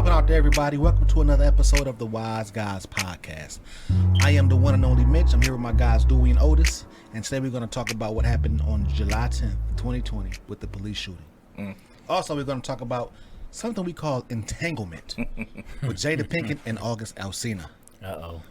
popping out to everybody? Welcome to another episode of the Wise Guys Podcast. I am the one and only Mitch. I'm here with my guys Dewey and Otis, and today we're going to talk about what happened on July 10th, 2020 with the police shooting. Also, we're going to talk about something we call Entanglement with Jada Pinkett and August Alsina.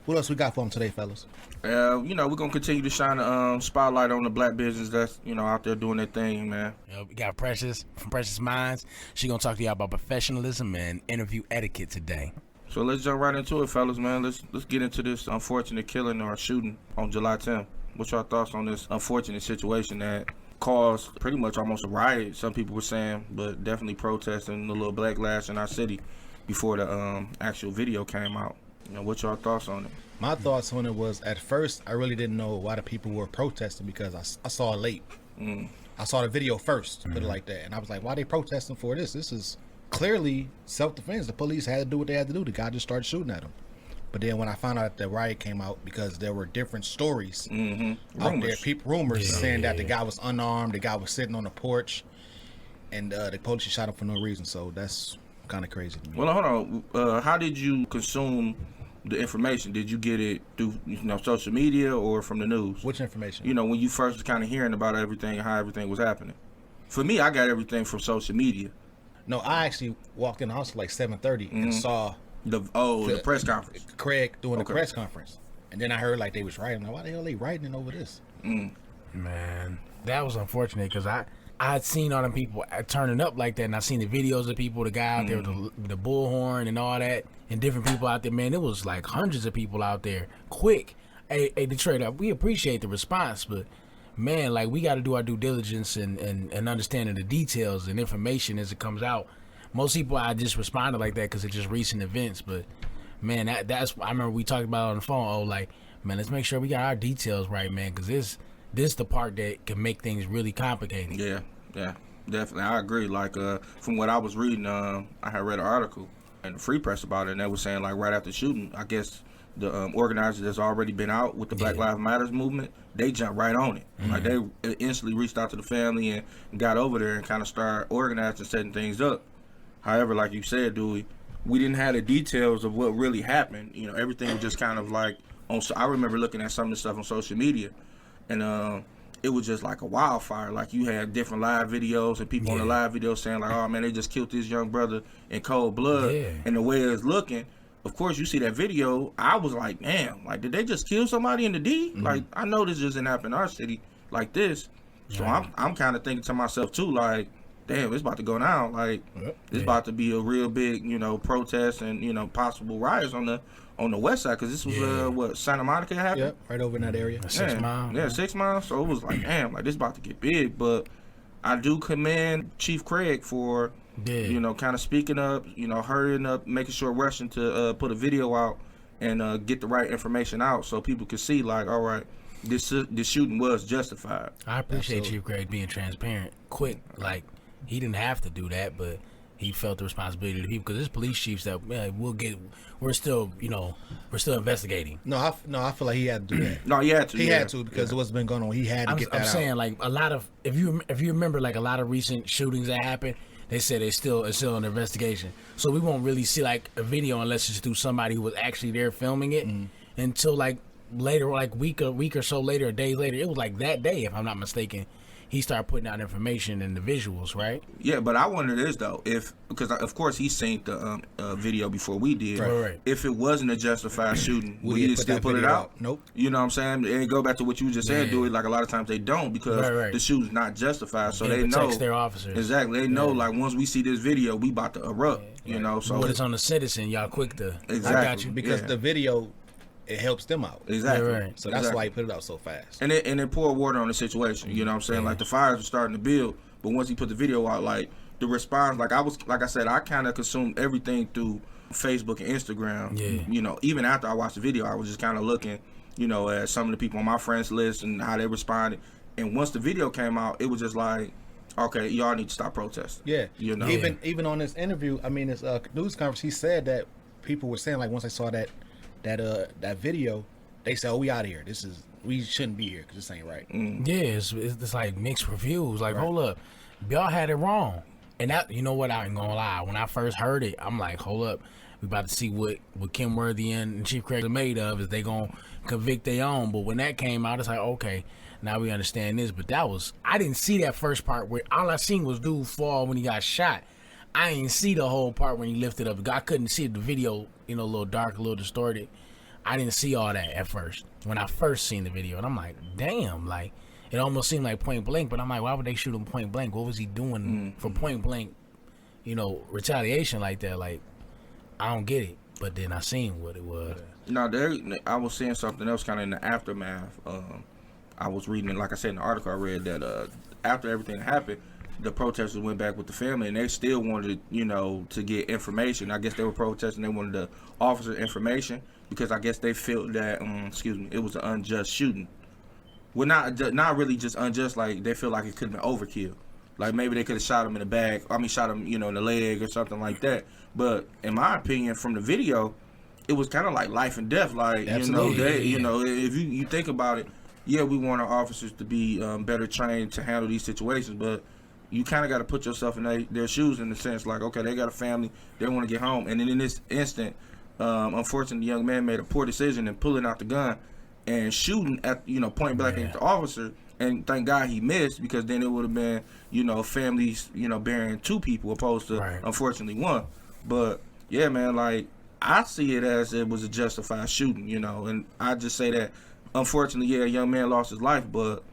What else we got for them today, fellas? We're going to continue to shine a spotlight on the black business that's, out there doing their thing, man. We got Precious from Precious Minds. She going to talk to y'all about professionalism and interview etiquette today. So let's jump right into it, fellas, man. Let's get into this unfortunate killing or shooting on July 10th. What's your thoughts on this unfortunate situation that caused pretty much almost a riot, some people were saying, but definitely protesting, a little backlash in our city before the actual video came out? What's your thoughts on it? My thoughts on it was, at first, I really didn't know why the people were protesting because I saw it late. I saw the video first, put it like that. And I was like, why are they protesting for this? This is clearly self-defense. The police had to do what they had to do. The guy just started shooting at him. But then when I found out that the riot came out, because there were different stories out there, rumors saying that the guy was unarmed, the guy was sitting on the porch, and the police shot him for no reason. So that's kind of crazy to me. Well, hold on. How did you consume the information? Did you get it through social media or from the news? Which information? When you first was kind of hearing about everything and how everything was happening. For me, I got everything from social media. No, I actually walked in the house at like 7:30 and saw the press conference. Craig doing the press conference. And then I heard like they was writing. Like, why the hell are they writing over this? Man, that was unfortunate because I had seen all them people turning up like that, and I seen the videos of people, the guy out there with the bullhorn and all that, and different people out there. Man, it was like hundreds of people out there. Quick. Hey, Detroit, we appreciate the response, but man, like, we got to do our due diligence and understanding the details and information as it comes out. Most people, I just responded like that because it's just recent events, but man, that's I remember we talked about it on the phone. Man, let's make sure we got our details right, man, because this the part that can make things really complicated. Yeah, definitely. I agree. Like, from what I was reading, I had read an article in the Free Press about it, and they were saying, like, right after the shooting, I guess the organizers that's already been out with the Black Lives Matters movement, they jumped right on it. Like, they instantly reached out to the family and got over there and kind of started organizing, setting things up. However, like you said, Dewey, we didn't have the details of what really happened. Everything was just kind of like I remember looking at some of the stuff on social media, and it was just like a wildfire. Like, you had different live videos and people on the live videos saying like, oh man, they just killed this young brother in cold blood. And the way it's looking, of course, you see that video, I was like, damn, like, did they just kill somebody in the D? Like, I know this doesn't happen in our city like this. So I'm kind of thinking to myself too, like, damn, it's about to go down. Like, it's about to be a real big, protest and, possible riots on the west side, because this was Santa Monica happened? Yep, right over in that area. 6 miles. Yeah, 6 miles. So it was like, damn, like, this about to get big. But I do commend Chief Craig for, kind of speaking up, hurrying up, making sure, rushing to put a video out and get the right information out so people can see, like, all right, this shooting was justified. I appreciate Chief Craig being transparent, quick. Like, he didn't have to do that, but he felt the responsibility to people, because there's police chiefs that we're still investigating. No, I feel like he had to do that. No, he had to. He had to, because of what's been going on. He had to get that out. I'm saying, like, a lot of, if you remember, like, a lot of recent shootings that happened, they said it's still under investigation. So we won't really see like a video unless it's through somebody who was actually there filming it until like later, like week or so later, a day later. It was like that day, if I'm not mistaken, he started putting out information and the visuals, right? Yeah, but I wonder this though, because of course he seen the video before we did. Right. If it wasn't a justified shooting, would he still put it out? Nope. You know what I'm saying? And go back to what you just said, do it. Like, a lot of times they don't, because the shooting's not justified, so they know their officers. Exactly, they know. Like, once we see this video, we about to erupt. You know, so when it's on the citizen, y'all quick to. Exactly. I got you, because the video, it helps them out. Exactly. Right. So that's why he put it out so fast. And it poured water on the situation. You know what I'm saying? Like, the fires were starting to build, but once he put the video out, like, the response, like I said, I kind of consumed everything through Facebook and Instagram. Yeah. Even after I watched the video, I was just kind of looking, at some of the people on my friends list and how they responded. And once the video came out, it was just like, okay, y'all need to stop protesting. Yeah. Even on this interview, this news conference, he said that people were saying, like, once they saw that video, they said, oh, we out of here. We shouldn't be here because this ain't right. Yeah, it's like mixed reviews. Like, hold up, y'all had it wrong. And that, you know what, I ain't gonna lie. When I first heard it, I'm like, hold up. We about to see what Kim Worthy and Chief Craig are made of. Is they gonna convict their own? But when that came out, it's like, okay, now we understand this. But I didn't see that first part where all I seen was dude fall when he got shot. I didn't see the whole part when he lifted up. I couldn't see the video, a little dark, a little distorted. I didn't see all that at first when I first seen the video. And I'm like, damn, like, it almost seemed like point blank. But I'm like, why would they shoot him point blank? What was he doing for point blank, retaliation like that? Like, I don't get it. But then I seen what it was. No, I was seeing something else kind of in the aftermath. I was reading, like I said in the article I read, that after everything happened, the protesters went back with the family, and they still wanted, to get information. I guess they were protesting. They wanted the officer information because I guess they felt that, it was an unjust shooting. Well, not really just unjust. Like, they feel like it could have been overkill. Like, maybe they could have shot him in the back. Shot him, in the leg or something like that. But in my opinion, from the video, it was kind of like life and death. Like, Absolutely. If you think about it, yeah, we want our officers to be better trained to handle these situations, but you kind of got to put yourself in their shoes in the sense like, okay, they got a family, they want to get home. And then in this instant, unfortunately, the young man made a poor decision in pulling out the gun and shooting at, point blank at the officer. And thank God he missed, because then it would have been, families, burying two people opposed to, unfortunately, one. But, yeah, man, like, I see it as it was a justified shooting, and I just say that, unfortunately, yeah, a young man lost his life, but,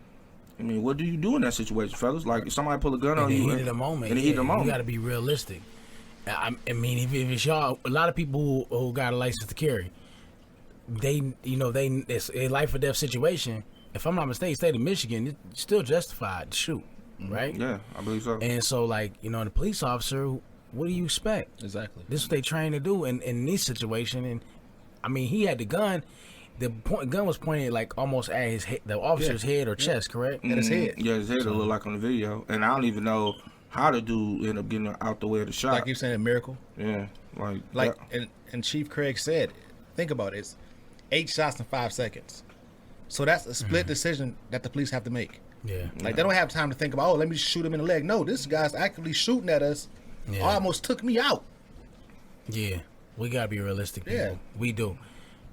I mean, what do you do in that situation, fellas? Like, if somebody pull a gun on you in the heat of the moment, you got to be realistic. I mean, if it's y'all, a lot of people who got a license to carry, it's a life or death situation. If I'm not mistaken, state of Michigan, it's still justified to shoot, right? Yeah, I believe so. And so, like, the police officer, what do you expect? Exactly. This is what they trained to do in this situation. And I mean, he had the gun. The gun was pointed like almost at his head, the officer's head or chest, correct? At his head. Yeah, his head it looked like on the video. And I don't even know how the dude ended up getting out the way of the shot. Like you saying, a miracle. Yeah, and Chief Craig said, think about it, it's 8 shots in 5 seconds. So that's a split decision that the police have to make. Yeah. Like, they don't have time to think about, let me just shoot him in the leg. No, this guy's actively shooting at us. Yeah. Almost took me out. Yeah. We got to be realistic, people. Yeah. We do.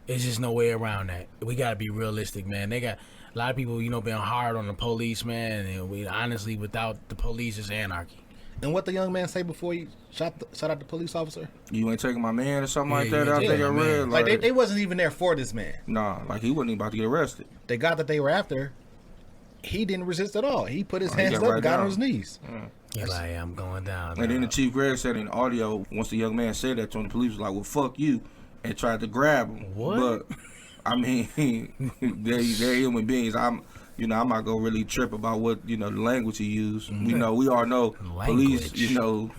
There's just no way around that. We got to be realistic, man. They got a lot of people, being hard on the police, man. And we honestly, without the police, it's anarchy. And what the young man say before he shot out the police officer? You ain't taking my man or something like that? I think I read. Like, they wasn't even there for this man. Nah, like, he wasn't even about to get arrested. The guy that they were after, he didn't resist at all. He put his hands up and got on his knees. He's like, I'm going down. And then the Chief Greg said in audio, once the young man said that to him, the police was like, well, fuck you, and tried to grab him. What? But, I mean, they're human beings. I'm not going to really trip about what, the language he used. We all know police,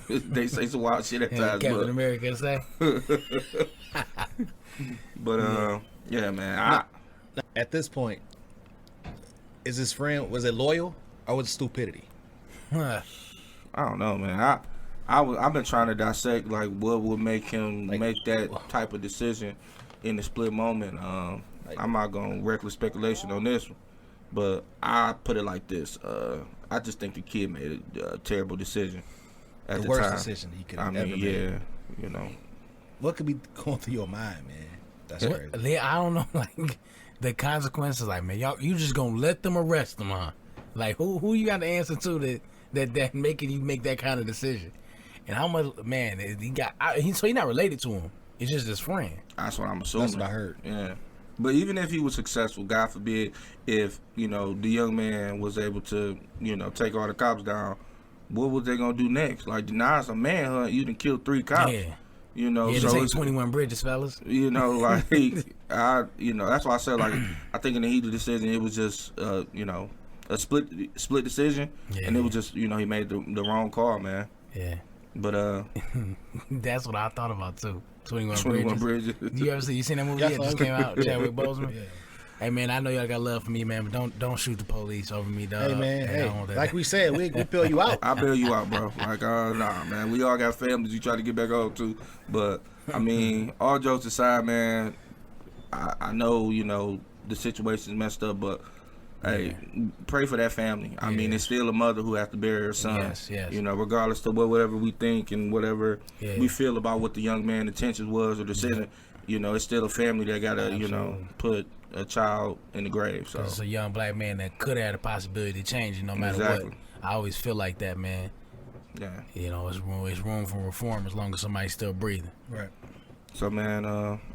they say some wild shit at times. Captain America say. But, yeah, man. At this point, is his friend, was it loyal or was it stupidity? I don't know, man. I've been trying to dissect, like, what would make him make that type of decision in the split moment. I'm not going to reckless speculation on this one, but I put it like this. I just think the kid made a terrible decision at the worst time. Decision he could have ever made. Yeah, What could be going through your mind, man? That's crazy. I don't know, like, the consequences, like, man, you just going to let them arrest them, huh? Like, who you got to answer to that making you make that kind of decision? And how much, man, he got, so he's not related to him. It's just his friend. That's what I'm assuming. That's what I heard. Yeah. But even if he was successful, God forbid, if, the young man was able to, take all the cops down, what was they going to do next? Like, now it's a manhunt. You done killed 3 cops. Yeah. So take 21 bridges, fellas. Like, that's why I said, like, I think in the heat of the decision, it was just, a split decision. Yeah. And it was just, he made the wrong call, man. Yeah. But, that's what I thought about, too. 21 Bridges. You seen that movie yet? Just came out. Chadwick Boseman. Yeah. Hey, man, I know y'all got love for me, man, but don't shoot the police over me, dog. Hey, man, like we said, we bail you out. I bail you out, bro. Like, nah, man. We all got families you try to get back home to. But, I mean, all jokes aside, man, I know, the situation's messed up, but Hey, pray for that family. I mean, it's still a mother who has to bury her son. Yes. You know, regardless of whatever we think and whatever we feel about what the young man's intentions was or decision, you know, it's still a family that got to, you know, put a child in the grave. So it's a young black man that could have had a possibility to change it no matter what. I always feel like that, man. Yeah. You know, it's room for reform as long as somebody's still breathing. Right. So, man,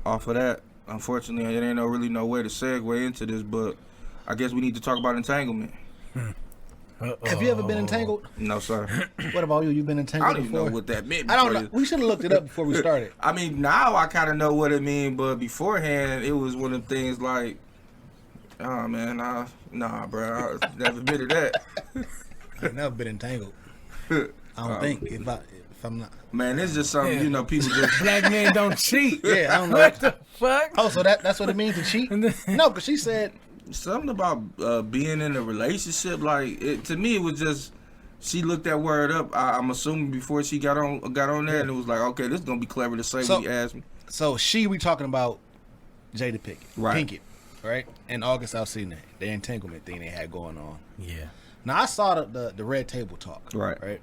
off of that, unfortunately, it ain't really no way to segue into this, but I guess we need to talk about entanglement. Have you ever been entangled? No, sir. What about you? You've been entangled I don't even before? know what that meant. I don't know. We should have looked it up before we started. I mean, now I kind of know what it means, but beforehand, it was one of the things like, oh, man, nah, bro, I never been to that. I've never been entangled. I don't think. If I'm not. Man, it's just something, you know, people just... Black men don't cheat. Yeah, I don't know. What the fuck? Oh, so that's what it means to cheat? No, because she said... Something about being in a relationship, like, to me, it was just... She looked that word up, I'm assuming, before she got on there, and it was like, okay, this is going to be clever to say when you ask me. So we talking about Jada Pinkett. Right. Pinkett, right? And August Alsina, the entanglement thing they had going on. Yeah. Now, I saw the Red Table Talk. Right.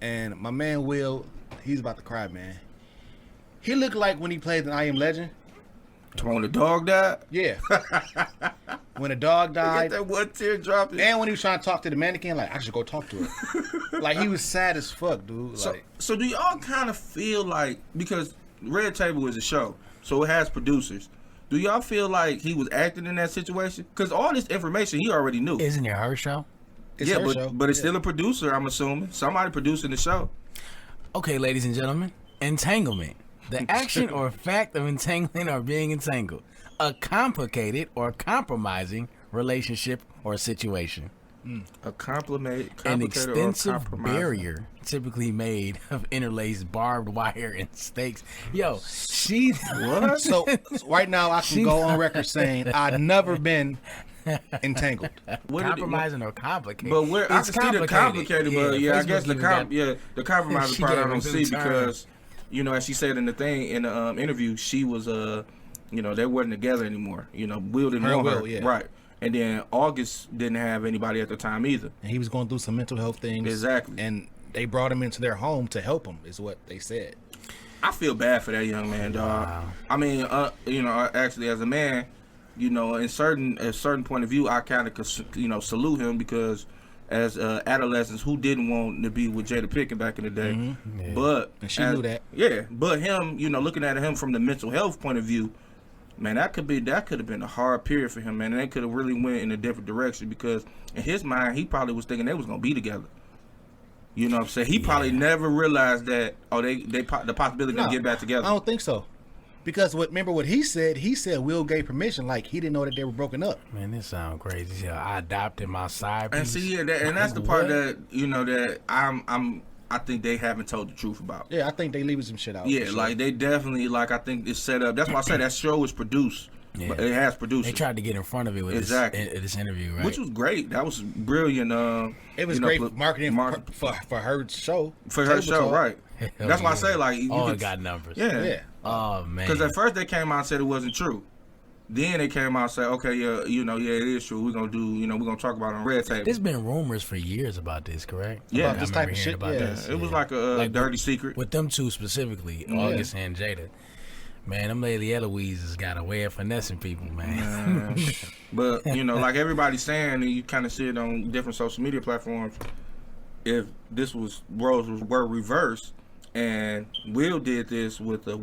And my man Will, he's about to cry, man. He looked like when he played in I Am Legend. When the dog died? Yeah. When the dog died. Get that one tear dropping. And when he was trying to talk to the mannequin, like, I should go talk to her. Like, he was sad as fuck, dude. So do y'all kind of feel like, because Red Table is a show, so it has producers. Do y'all feel like he was acting in that situation? Because all this information he already knew. Isn't it her show? It's her show. But it's still a producer, I'm assuming. Somebody producing the show. Okay, ladies and gentlemen, entanglement. The action or fact of entangling or being entangled. A complicated or compromising relationship or situation. A complicated An or extensive compromising barrier typically made of interlaced barbed wire and stakes. Yo, she... What? So right now I can go on record saying I've never been entangled. Compromising or complicated. But where I can see the complicated, but I guess the compromising part I don't see because, you know, as she said in the thing in the interview, she was you know, they wasn't together anymore. You know, Will didn't want her, yeah. right? And then August didn't have anybody at the time either. And he was going through some mental health things. Exactly. And they brought him into their home to help him, is what they said. I feel bad for that young man, dog. Wow. I mean, you know, actually as a man, you know, in a certain point of view, I kind of, you know, salute him because as adolescents, who didn't want to be with Jada Pinkett back in the day? Mm-hmm. Yeah. But And she knew that. Yeah, but him, you know, looking at him from the mental health point of view, man, that could have been a hard period for him, man, and they could have really went in a different direction because in his mind, he probably was thinking they was gonna be together. You know what I'm saying? He probably never realized that the possibility to get back together. I don't think so. Because remember what he said? He said Will gave permission, like he didn't know that they were broken up. Man, this sounds crazy. Yeah, I adopted my side piece. And see, and that's the part that, you know, that I think they haven't told the truth about. Yeah, I think they leaving some shit out. Yeah, sure. like they definitely, like I think it's set up. That's why I said that show is produced. Yeah. But it has producers. They tried to get in front of it with this interview, right? Which was great. That was brilliant. It was great marketing for her show. For her show, right. That's why I say, like... it got numbers. Yeah. Oh, man. Because at first they came out and said it wasn't true. Then they came out and said, okay, yeah, you know, it is true. We're going to talk about it on Red Table. There's been rumors for years about this, correct? Yeah. About this type of shit, It was like a dirty secret. With them two specifically, August and Jada. Man, them Lady Eloise's got a way of finessing people, man. But, you know, like everybody's saying, and you kind of see it on different social media platforms, if this roles were reversed and Will did this with a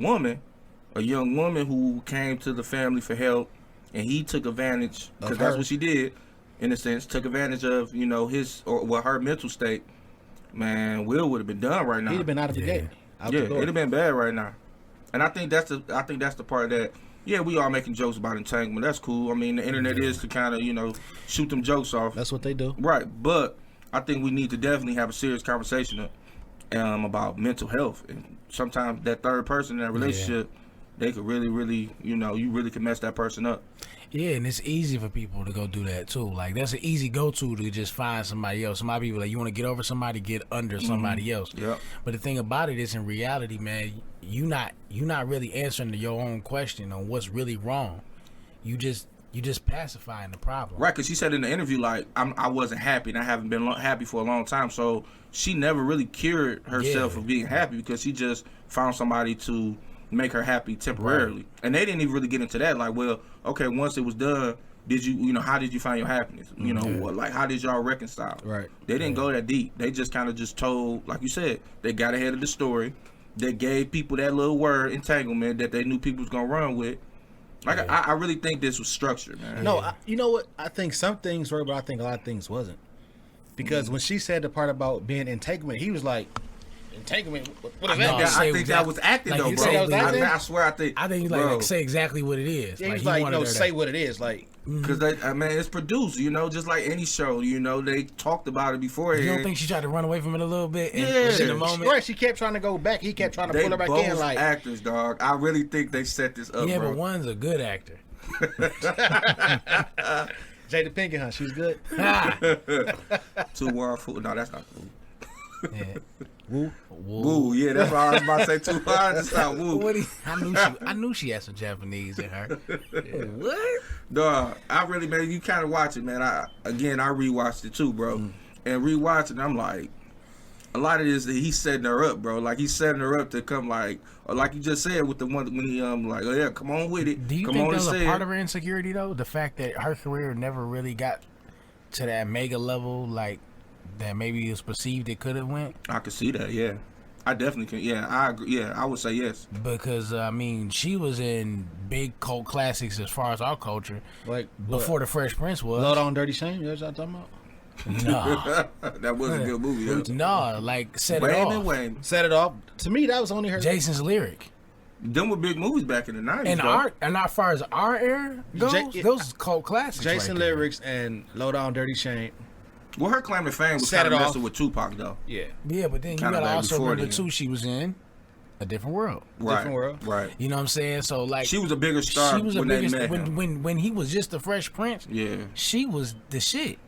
young woman who came to the family for help, and he took advantage, because that's what she did, in a sense, took advantage of, you know, her mental state, man, Will would have been done right now. He'd have been out of the gate. It'd have been bad right now. And I think that's the part that, we are making jokes about entanglement. That's cool. I mean, the internet is to kind of, you know, shoot them jokes off. That's what they do. Right. But I think we need to definitely have a serious conversation about mental health. And sometimes that third person in that relationship, they could really, really, you know, you really can mess that person up. Yeah, and it's easy for people to go do that too. Like that's an easy go-to to just find somebody else. Somebody people like you want to get over somebody, get under somebody else. Yeah. But the thing about it is, in reality, man, you not really answering your own question on what's really wrong. You just You just pacifying the problem. Right, because she said in the interview, like, I wasn't happy, and I haven't been happy for a long time. So she never really cured herself of being happy because she just found somebody to make her happy temporarily. Right. And they didn't even really get into that. Like, well, okay, once it was done, did you, how did you find your happiness? You know, what, like, how did y'all reconcile? Right. They didn't go that deep. They just kind of just told, like you said, they got ahead of the story. They gave people that little word, entanglement, that they knew people was going to run with. Like, I really think this was structured, man. No, you know what? I think some things were, but I think a lot of things wasn't. Because when she said the part about being entanglement, he was like, entanglement? What is that? I think that was acting, though, bro. I swear, I think he's like say exactly what it is. Yeah, he's like, say what it is. Like, because it's produced, just like any show. They talked about it beforehand. You don't think she tried to run away from it a little bit? In the moment, right? She kept trying to go back. He kept trying to pull her back in. Like actors, dog. I really think they set this up. Yeah, bro. but one's a good actor. Jada Pinkett, huh? She's good. Too wild food. No, that's not cool. Yeah. Woo. Yeah, that's what I was about to say. Too wild. It's not woo. I knew she had some Japanese in her. Yeah. What? Dog, I really, man, you kind of watch it, man. I rewatched it too, bro. And rewatching, I'm like, a lot of this, he's setting her up, bro. Like, he's setting her up to come, like you just said with the one when he like, oh yeah, come on with it. Do you come think on that was a part of her insecurity though? The fact that her career never really got to that mega level, like that maybe it was perceived it could have went. I could see that, yeah. I definitely can. Yeah, I agree. Yeah, I would say yes. Because she was in big cult classics as far as our culture, like before the Fresh Prince was. Low Down Dirty Shame. That's what I'm talking about. No, that was a good movie. Though. No, like Set It Off. Set It Off. To me, that was only her. Jason's Lyric. Them were big movies back in the 90s. And as far as our era goes, those cult classics. Jason Lyrics and Low Down Dirty Shame. Well, her claim to fame was kind of messing with Tupac, though. Yeah. Yeah, but then you gotta also remember too, she was in A Different World. Right. Different World. Right. You know what I'm saying? So like, she was a bigger star. She was when they met him. when he was just the Fresh Prince. Yeah. She was the shit.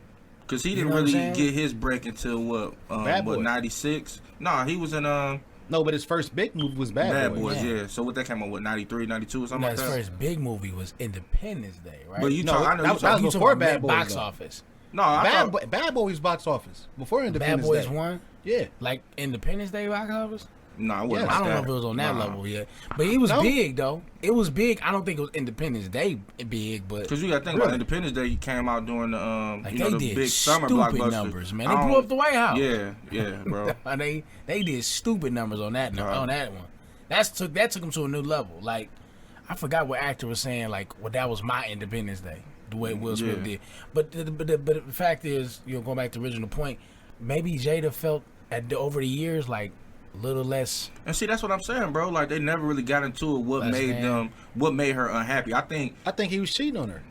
Because he didn't really get his break until what 96? No, he was in No, but his first big movie was Bad Boys. Yeah. So what that came out, 93, 92 or something like that? His first big movie was Independence Day, right? But that was before Bad Boys. Box office. No, Bad Boys box office before Independence Day. Bad Boys 1? Yeah. Like Independence Day box office? No, it wasn't. I don't know if it was on that level yet. But it was big, though. It was big. I don't think it was Independence Day big, but... Because you got to think about Independence Day, he came out during the, the big summer blockbusters. Numbers, man. They blew up the White House. Yeah, bro. They did stupid numbers on that on that one. That took them to a new level. Like, I forgot what actor was saying, like, well, that was my Independence Day, the way Will Smith did. But the fact is, going back to the original point, maybe Jada felt over the years like a little less. And see, that's what I'm saying, bro. Like, they never really got into it. What made her unhappy? I think he was cheating on her.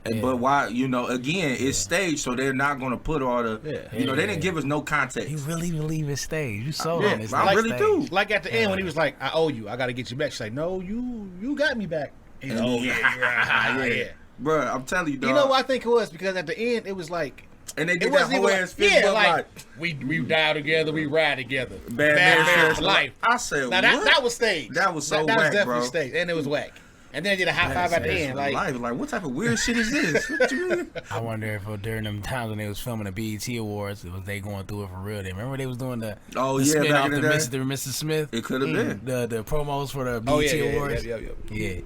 Yeah. But why? Again, it's staged, so they're not going to put all the. They didn't give us no context. You really believe it's staged? You sold on this. I really do. Like at the end when he was like, "I owe you. I got to get you back." She's like, "No, you got me back." He's like, "Oh yeah." Bro, I'm telling you, dog. You know what I think it was? Because at the end it was like. And they did that whole ass fist bump like we die together, we ride together. Bad man for life. I said, now that was staged. That was so that whack, was definitely bro. staged, and it was whack. And then they did a high five at the end. Like, what type of weird shit is this? What you mean? I wonder if during them times when they was filming the BET Awards, was they going through it for real? They remember they was doing the spin off the Mr. Smith. It could have been the promos for the BET Awards. Yeah.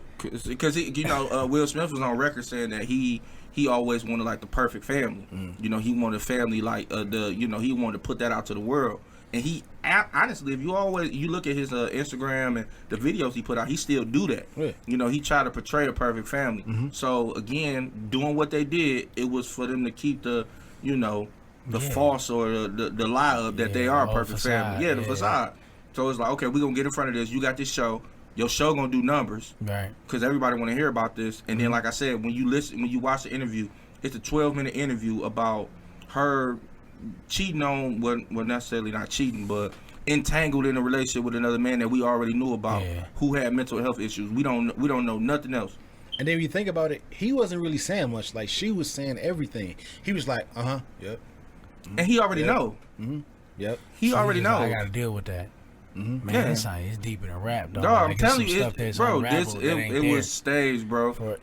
Because Will Smith was on record saying that he always wanted like the perfect family. He wanted a family like he wanted to put that out to the world. And he honestly, if you look at his Instagram and the videos he put out, he still do that. Yeah. He tried to portray a perfect family. So again, doing what they did, it was for them to keep the false or the lie up that they are a perfect family. Yeah, the facade. So it's like, okay, we're gonna get in front of this. You got this show. Your show gonna do numbers, right? Because everybody want to hear about this. And then, like I said, when you watch the interview, it's a 12-minute interview about her cheating on, well, necessarily not cheating, but entangled in a relationship with another man that we already knew about, who had mental health issues. We don't know nothing else. And then when you think about it, he wasn't really saying much. Like, she was saying everything. He was like, yep. And he already know. Yep. He already know. I got to deal with that. Man, it's deeper than rap, dog. I'm telling you, bro, it was staged, bro.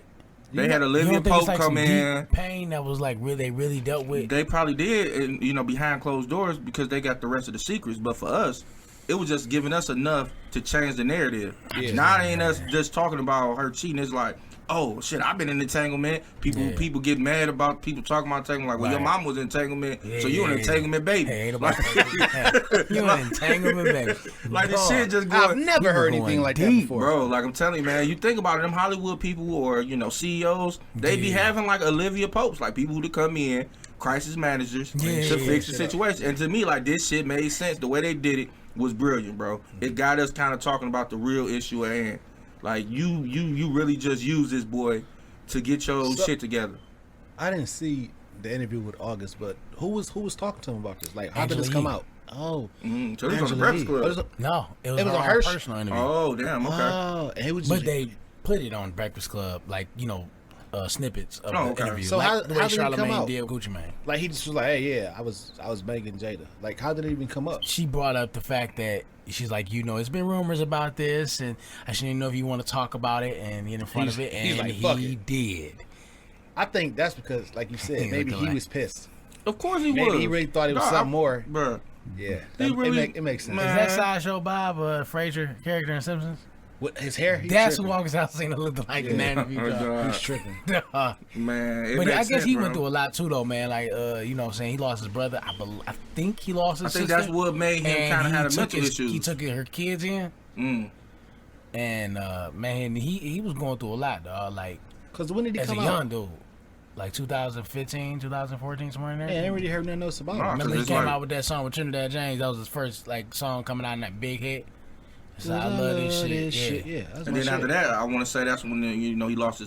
They had You Olivia don't think Pope it's like come some in. deep pain that was like they really dealt with? They probably did, and behind closed doors because they got the rest of the secrets. But for us, it was just giving us enough to change the narrative. Yeah. Now it ain't us just talking about her cheating. It's like, oh shit, I've been in entanglement. People get mad about people talking about entanglement. Like, well, your mom was in entanglement, so you an entanglement baby. Hey, ain't about you an entanglement baby. Like this shit just going. I've never heard anything like that before, bro. Like I'm telling you, man. You think about it, them Hollywood people or CEOs, they be having like Olivia Popes, like people who to come in, crisis managers to fix the situation. And to me, like this shit made sense. The way they did it was brilliant, bro. It got us kind of talking about the real issue at hand. Like you really just use this boy to get your shit together. I didn't see the interview with August, but who was talking to him about this? Like, how did this come out? Oh, so it was on the Breakfast Club. No, it was on her her personal interview. Oh, damn. Okay. Oh, and he was But they put it on Breakfast Club, like snippets of the interview. So like how the way did it come Charlamagne out? did with Gucci Mane. Like he just was like, hey, yeah, I was banging Jada. Like, how did it even come up? She brought up the fact that she's like, it's been rumors about this, and I shouldn't know if you want to talk about it and get in front of it. And he's like, fuck he it. did. I think that's because, like you said, maybe he was pissed. Of course he was. Maybe he really thought it was something more. Bro. Yeah, it makes sense. Man. Is that Sideshow Bob, Frazier character in Simpsons? With his hair, That's who August Alsina looked like in that interview. He's tripping. Man, But I guess he bro. went through a lot too, though, man. Like, you know what I'm saying? He lost his brother. I think he lost his sister. I think that's what made him kind of have a mental issues. He took her kids in. And, man, he was going through a lot, dog. Like, because when did he as come a out? young dude. Like 2015, 2014, somewhere in there. Yeah, I ain't really heard nothing else about him. Remember he it's came like- out with that song with Trinidad James. That was his first song coming out in that big hit. So I love this shit. Yeah, that's And my then shit. after that, I want to say that's when he lost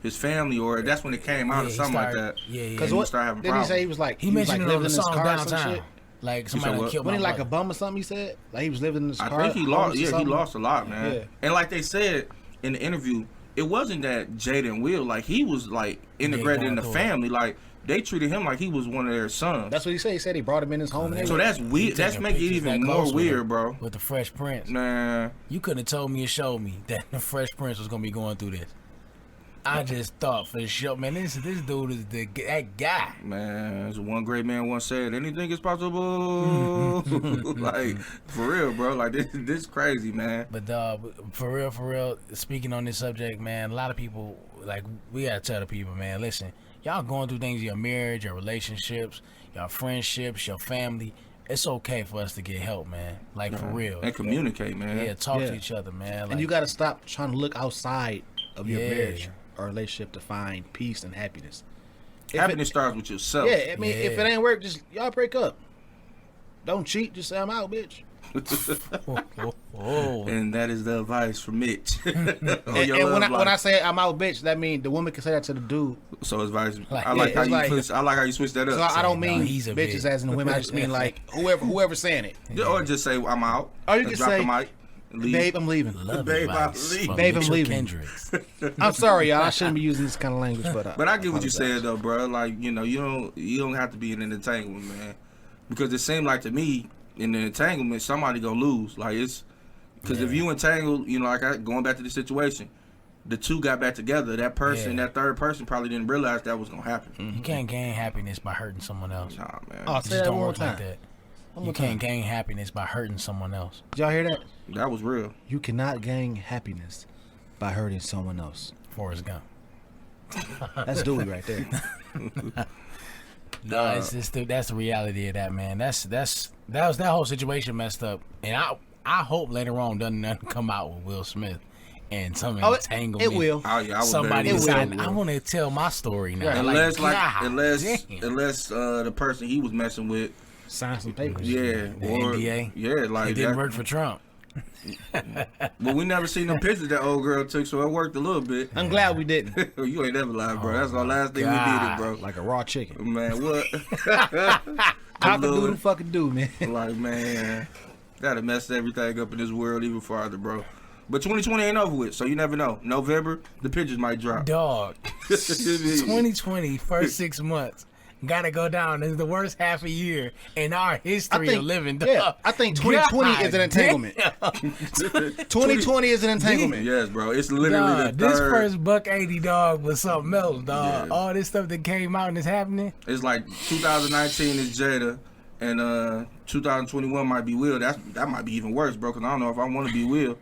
his family, or that's when it came out or something like that. Yeah. Because he what? started having Didn't he say problems. he was like He mentioned it on living the in his song car or some Downtown. shit? Like said somebody what? killed my Wasn't he like a brother. bum or something? He said like he was living in his car. I think he lost. Yeah, he lost a lot, man. Yeah. And like they said in the interview, it wasn't that Jada and Will, like he was like integrated in the going through family. Like they treated him like he was one of their sons. That's what he said. He said he brought him in his home. And So everything. that's weird. That's making it even more weird, bro. With the Fresh Prince. Man, You couldn't have told me and showed me that the Fresh Prince was gonna be going through this. I just thought for sure, man, this dude is that guy. man, as one great man once said, anything is possible. Like for real, bro. Like this crazy, man. But for real, speaking on this subject, man, a lot of people, like, we gotta tell the people, man, listen, y'all going through things in your marriage, your relationships, your friendships, your family. It's okay for us to get help, man. Like, for real. And communicate, man. Yeah, talk to each other, man. Like, and you got to stop trying to look outside of your Yeah. marriage or relationship to find peace and happiness. Happiness starts with yourself. Yeah, I mean, if it ain't work, just y'all break up. Don't cheat. Just say I'm out, bitch. And that is the advice from Mitch. And when I say I'm out, bitch, that means the woman can say that to the dude. So advice. Like, I like yeah, how it's I like how you switch that up. So I don't no, mean he's a bitches bitch. as in the women. I just mean like whoever's saying it. Or just say I'm out. Or you and can drop say, the mic. Leave. Babe, I'm leaving. Love Babe, advice I leave. from Babe, I'm Mitchell leaving. Kendricks. I'm sorry, y'all. I shouldn't be using this kind of language, But I get what you apologize. said though, bro. Like you don't have to be in an entanglement, man. Because it seemed like to me in an entanglement somebody gonna lose. Like it's because if you entangle, going back to the situation, the two got back together. That person, that third person, probably didn't realize that was gonna happen. You can't gain happiness by hurting someone else. Nah, man. Oh, It say just that don't one more work like time. that. One You more can't time. gain happiness by hurting someone else. Did y'all hear that? That was real. You cannot gain happiness by hurting someone else. Forrest Gump. That's Dewey right there. No, it's just that's the reality of that, man. That whole situation messed up, and I hope later on doesn't nothing come out with Will Smith and some entanglement. It will. Oh yeah, I would Somebody bet it decided, will. I want to tell my story now. Right. Unless God damn. unless the person he was messing with, Sign some papers. yeah, The or NDA? yeah, like It didn't that. work for Trump. But we never seen them pictures that old girl took, so it worked a little bit. I'm glad we didn't. You ain't never lied, bro. That's our last thing we God. did, bro. Like a raw chicken. Man, what? Cock a doodle fucking do, man. Like, man, that'd mess everything up in this world even farther, bro. But 2020 ain't over with, so you never know. November, the pictures might drop. Dog. 2020, first 6 months, gotta go down. This is the worst half a year in our history of living. Yeah, I think 2020 is an entanglement. 2020 is an entanglement. Yes, bro. It's literally the this third. first $180 dog was something else, dog. Yeah. All this stuff that came out and is happening. It's like 2019 is Jada, and 2021 might be Will. That might be even worse, bro. Because I don't know if I want to be Will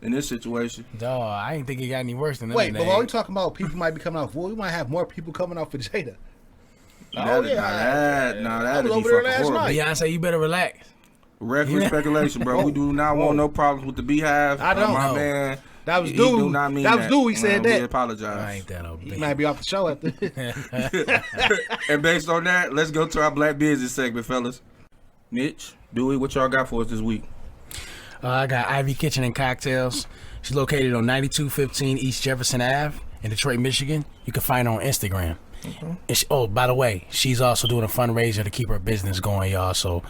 in this situation. Dog, I ain't think it got any worse than that. Wait, but while we talking about people might be coming out, well, we might have more people coming out for Jada. That'd be over there fucking last horrible. night. Beyonce, you better relax. Reckless speculation, bro. We do not want no problems with the Beehive. I don't my know. man. That was he dude. do not mean That was dude. He said We that. apologize. I ain't that old. He might be off the show after. And based on that, let's go to our Black Business segment, fellas. Mitch, Dewey, what y'all got for us this week? I got Ivy Kitchen and Cocktails. She's located on 9215 East Jefferson Ave in Detroit, Michigan. You can find her on Instagram. And by the way, she's also doing a fundraiser to keep her business going, y'all. So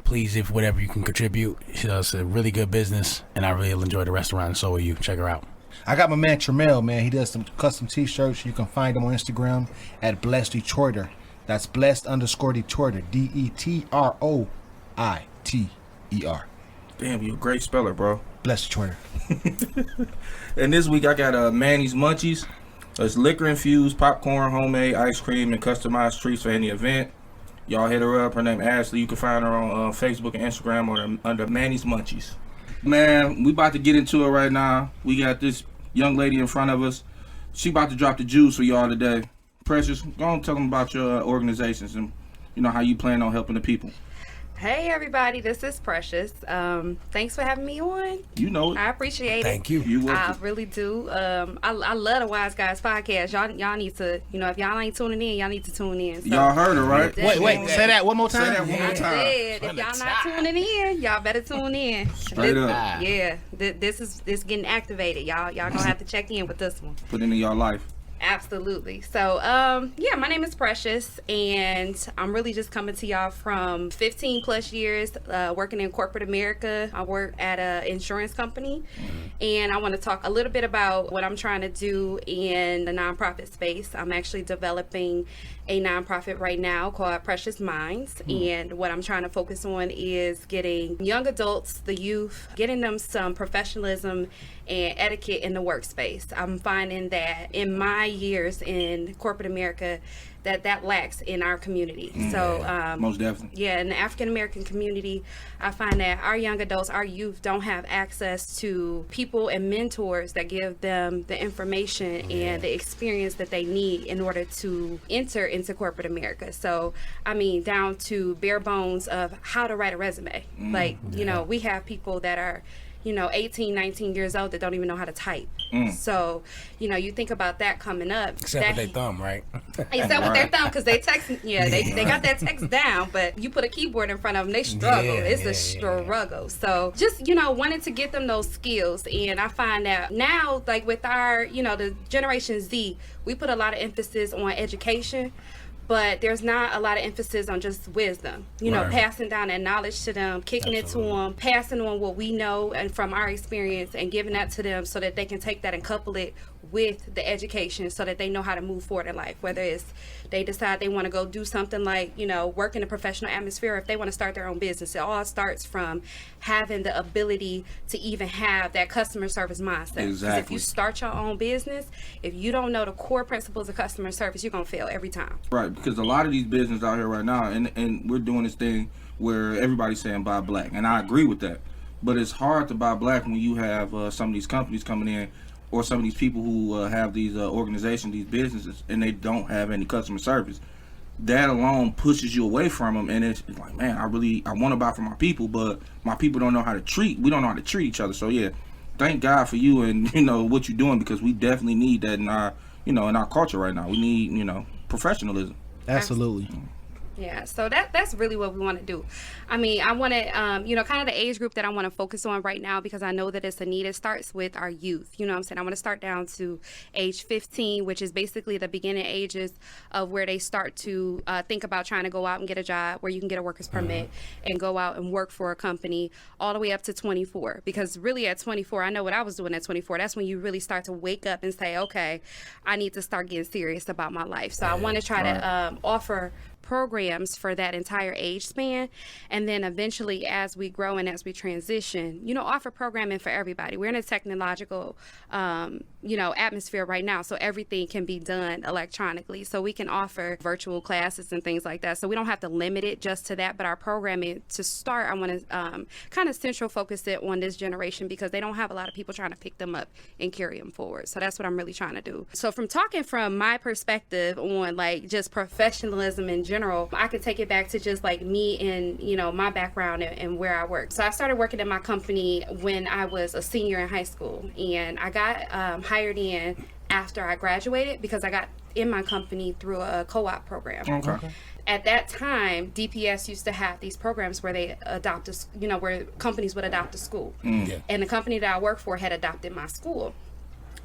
please, if whatever you can contribute, she does a really good business, and I really enjoy the restaurant, and so will you. Check her out. I got my man Tremel, man. He does some custom t-shirts. You can find him on Instagram at Blessed Detroiter. That's Blessed_Detroiter. DETROITER. Damn, you a great speller, bro. Blessed Detroiter. And this week I got Manny's Munchies. It's liquor infused popcorn, homemade ice cream, and customized treats for any event. Y'all hit her up. Her name Ashley. You can find her on Facebook and Instagram or under Manny's Munchies. Man, we about to get into it right now. We got this young lady in front of us. She about to drop the juice for y'all today. Precious, go on, tell them about your organizations and how you plan on helping the people. Hey everybody, this is Precious. Thanks for having me on. You know it. I appreciate it. Thank you. You I welcome. really do. I love the Wise Guys podcast. Y'all need to, if y'all ain't tuning in, y'all need to tune in. So. Y'all heard her, right? Wait. Say that one more time. Say that one more I time. said, if y'all not tuning in, y'all better tune in. Straight up. Yeah, this is getting activated. Y'all gonna have to check in with this one. Put into your life. Absolutely. So, my name is Precious, and I'm really just coming to y'all from 15 plus years working in corporate America. I work at an insurance company, and I want to talk a little bit about what I'm trying to do in the nonprofit space. I'm actually developing a nonprofit right now called Precious Minds, and what I'm trying to focus on is getting young adults, the youth, getting them some professionalism and etiquette in the workspace. I'm finding that in my years in corporate America that lacks in our community. So Most definitely. yeah, in the African American community, I find that our young adults, our youth don't have access to people and mentors that give them the information and the experience that they need in order to enter into corporate America. So, down to bare bones of how to write a resume. We have people that are 18, 19 years old that don't even know how to type. So, you think about that coming up. Except with their thumb, right? Except with their thumb, because they text, they got that text down, but you put a keyboard in front of them, they struggle. It's a struggle. So just, wanted to get them those skills. And I find that now, like with our, the Generation Z, we put a lot of emphasis on education, but there's not a lot of emphasis on just wisdom, passing down that knowledge to them, kicking it to them, passing on what we know and from our experience and giving that to them so that they can take that and couple it with the education so that they know how to move forward in life, whether it's they decide they want to go do something like, work in a professional atmosphere, if they want to start their own business. It all starts from having the ability to even have that customer service mindset. Exactly. 'Cause if you start your own business, if you don't know the core principles of customer service, you're going to fail every time. Right, because a lot of these businesses out here right now, and we're doing this thing where everybody's saying buy black, and I agree with that. But it's hard to buy black when you have some of these companies coming in, or some of these people who have these organizations, these businesses, and they don't have any customer service. That alone pushes you away from them, and it's like, man, I want to buy from my people, but my people don't know how to treat. We don't know how to treat each other. So yeah, thank God for you and what you're doing, because we definitely need that in our in our culture right now. We need professionalism. Absolutely. Yeah, so that's really what we want to do. I want to, kind of the age group that I want to focus on right now, because I know that it's a need. It starts with our youth. You know what I'm saying? I want to start down to age 15, which is basically the beginning ages of where they start to think about trying to go out and get a job where you can get a worker's permit and go out and work for a company, all the way up to 24. Because really at 24, I know what I was doing at 24. That's when you really start to wake up and say, okay, I need to start getting serious about my life. So I want to try to offer programs for that entire age span. And then eventually, as we grow and as we transition, offer programming for everybody. We're in a technological, atmosphere right now. So everything can be done electronically. So we can offer virtual classes and things like that. So we don't have to limit it just to that. But our programming, to start, I want to kind of central focus it on this generation because they don't have a lot of people trying to pick them up and carry them forward. So that's what I'm really trying to do. So from talking from my perspective on like just professionalism in general, I could take it back to just like me and, my background and where I work. So I started working in my company when I was a senior in high school, and I got hired in after I graduated because I got in my company through a co-op program. Okay. At that time, DPS used to have these programs where they adopt where companies would adopt a school. Yeah. And the company that I worked for had adopted my school.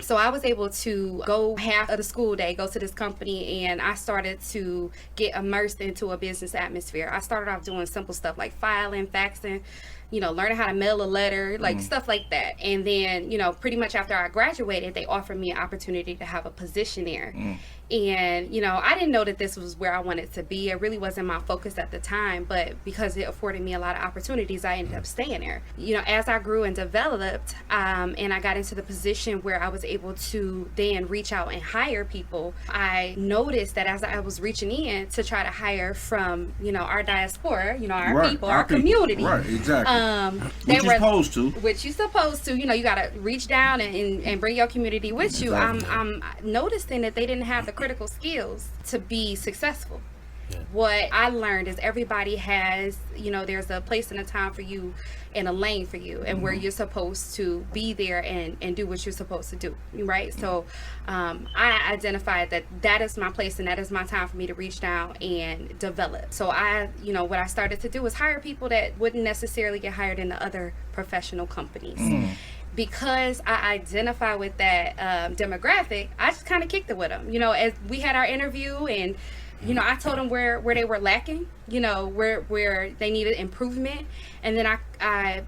So I was able to go half of the school day, go to this company, and I started to get immersed into a business atmosphere. I started off doing simple stuff like filing, faxing, learning how to mail a letter, like stuff like that. And then, pretty much after I graduated, they offered me an opportunity to have a position there. And, I didn't know that this was where I wanted to be. It really wasn't my focus at the time, but because it afforded me a lot of opportunities, I ended up staying there. As I grew and developed, and I got into the position where I was able to then reach out and hire people, I noticed that as I was reaching in to try to hire from, our diaspora, our people, our community. Right, exactly. Which you're supposed to. Which you're supposed to. You got to reach down and bring your community with you. I'm noticing that they didn't have the critical skills to be successful. Yeah. What I learned is everybody has, there's a place and a time for you and a lane for you, and where you're supposed to be there and do what you're supposed to do, right? So I identified that is my place and that is my time for me to reach down and develop. So what I started to do was hire people that wouldn't necessarily get hired in the other professional companies. Because I identify with that demographic, I just kind of kicked it with them. As we had our interview, and I told them where they were lacking, where they needed improvement, and then I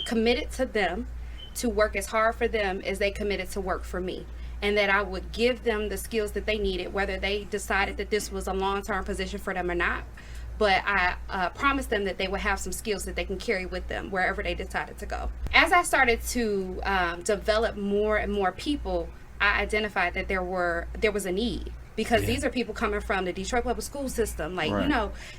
committed to them to work as hard for them as they committed to work for me, and that I would give them the skills that they needed, whether they decided that this was a long-term position for them or not. But I promised them that they would have some skills that they can carry with them wherever they decided to go. As I started to develop more and more people, I identified that there was a need. Because these are people coming from the Detroit public school system. Like,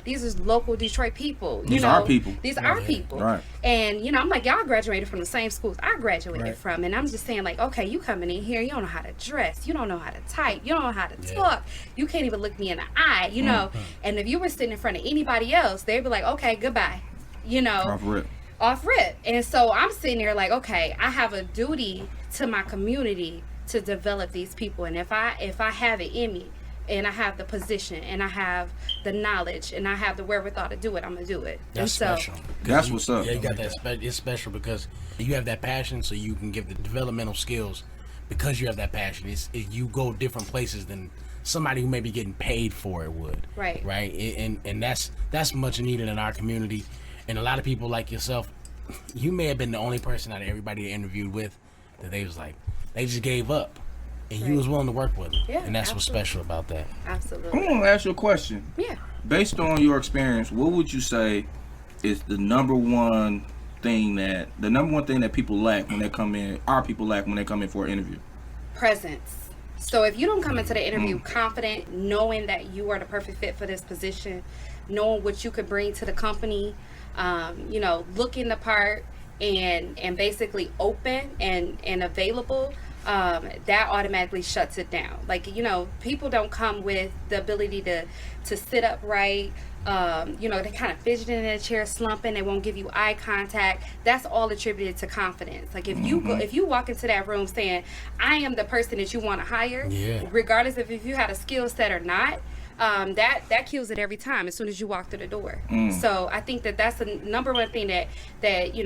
these are local Detroit people. These are people. These are people. Right. And, I'm like, y'all graduated from the same schools I graduated from. And I'm just saying, like, okay, you coming in here, you don't know how to dress. You don't know how to type. You don't know how to talk. You can't even look me in the eye, And if you were sitting in front of anybody else, they'd be like, okay, goodbye. Off rip. And so I'm sitting there like, okay, I have a duty to my community to develop these people, and if I have it in me, and I have the position, and I have the knowledge, and I have the wherewithal to do it, I'm gonna do it. That's special. That's what's up. Yeah, you got that. It's special because you have that passion, so you can give the developmental skills. Because you have that passion, you go different places than somebody who may be getting paid for it would. Right. Right. And that's much needed in our community. And a lot of people like yourself, you may have been the only person out of everybody I interviewed with that they was like, they just gave up, and you was willing to work with them. Yeah, and that's what's special about that. I Absolutely. want to ask you a question. Yeah. Based on your experience, what would you say is the number one thing that people lack when they come in? Our people lack when they come in for an interview. Presence. So if you don't come into the interview confident, knowing that you are the perfect fit for this position, knowing what you could bring to the company, looking the part, and basically open and available, that automatically shuts it down. Like, people don't come with the ability to sit upright. They kind of fidgeting in their chair, slumping. They won't give you eye contact. That's all attributed to confidence. Like if you walk into that room saying, I am the person that you want to hire, regardless of if you had a skill set or not, that kills it every time as soon as you walk through the door. So I think that's the number one thing that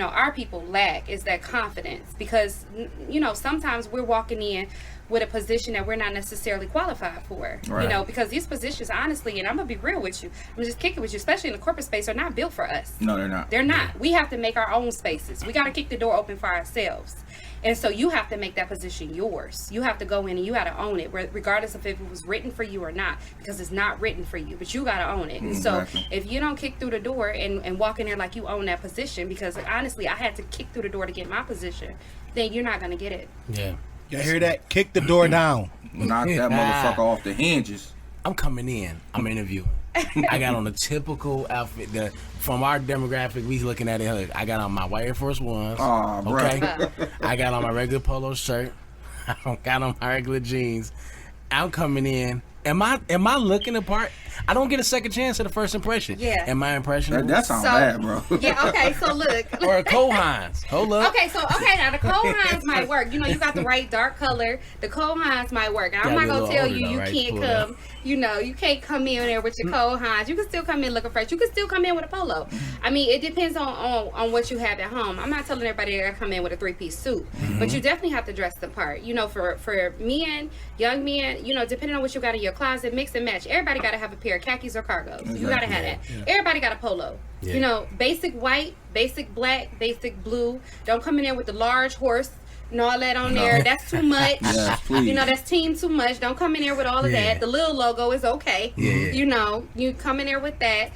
our people lack is that confidence, because sometimes we're walking in with a position that we're not necessarily qualified for. Right. Because these positions, honestly, and I'm gonna be real with you, I'm just kicking with you, especially in the corporate space, are not built for us. No, they're not. They're not. We have to make our own spaces. We got to kick the door open for ourselves. And so you have to make that position yours. You have to go in and you got to own it, regardless of if it was written for you or not, because it's not written for you, but you got to own it. And so if you don't kick through the door and walk in there like you own that position, because honestly, I had to kick through the door to get my position, then you're not going to get it. Yeah. You hear that? Kick the door down. Knock that motherfucker off the hinges. I'm coming in. I'm interviewing. I got on a typical outfit. From our demographic, we looking at it. I got on my white Air Force Ones. Oh, bro. Okay. I got on my regular polo shirt. I got on my regular jeans. I'm coming in. Am I looking the part? I don't get a second chance at the first impression. Yeah. Am I impressionable? That sounds bad, bro. Yeah, okay, so look. Or a Cole Hines. Hold up. Okay, now the Cole Hines might work. You got the right dark color. The Cole Hines might work. And I'm not going to tell you can't come, you can't come in there with your Cole Hines. You can still come in looking fresh. You can still come in with a polo. I mean, it depends on what you have at home. I'm not telling everybody to come in with a 3-piece suit. But you definitely have to dress the part. For men, young men, depending on what you got in your closet, mix and match. Everybody got to have a pair of khakis or cargos. You got to have that. Yeah. Everybody got a polo. Yeah. Basic white, basic black, basic blue. Don't come in there with the large horse and all that on there. That's too much. Yes, please. That's team too much. Don't come in there with all of that. The little logo is okay. Yeah. You come in there with that.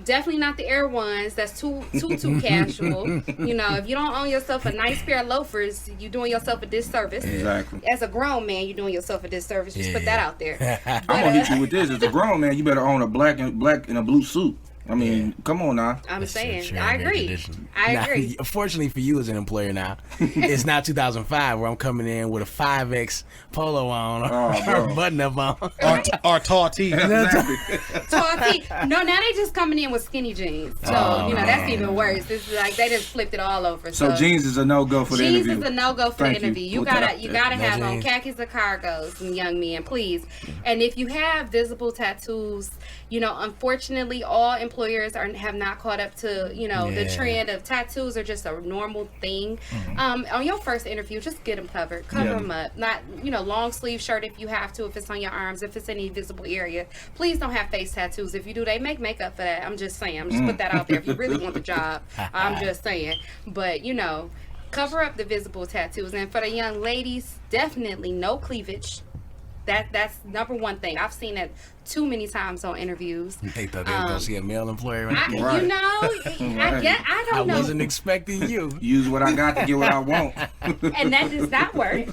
Definitely not the Air Ones. That's too casual. If you don't own yourself a nice pair of loafers, you're doing yourself a disservice. Exactly. As a grown man, you're doing yourself a disservice. Just put that out there. I'm gonna hit you with this. As a grown man, you better own a black and a blue suit. I mean, come on now. I'm saying, I agree. I agree. Fortunately for you as an employer now, it's not 2005 where I'm coming in with a 5X polo on or button up on. Or tall tee. Tall tee. No, now they just coming in with skinny jeans. So, that's even worse. It's like they just flipped it all over. So jeans is a no-go for the interview. Jeans is a no-go for the interview. You gotta have on khakis or cargos, and young men, please. And if you have visible tattoos, unfortunately, all employers have not caught up to the trend of tattoos are just a normal thing. On your first interview, just get them covered, cover them up. Not long sleeve shirt if you have to, if it's on your arms, if it's any visible area. Please don't have face tattoos. If you do, they make makeup for that. I'm just saying. I'm just put that out there. If you really want the job, I'm just saying. But cover up the visible tattoos. And for the young ladies, definitely no cleavage. That's number one thing. I've seen that too many times on interviews. They thought they were going to see a male employer. I don't know. I wasn't expecting you. Use what I got to get what I want. And that does not work.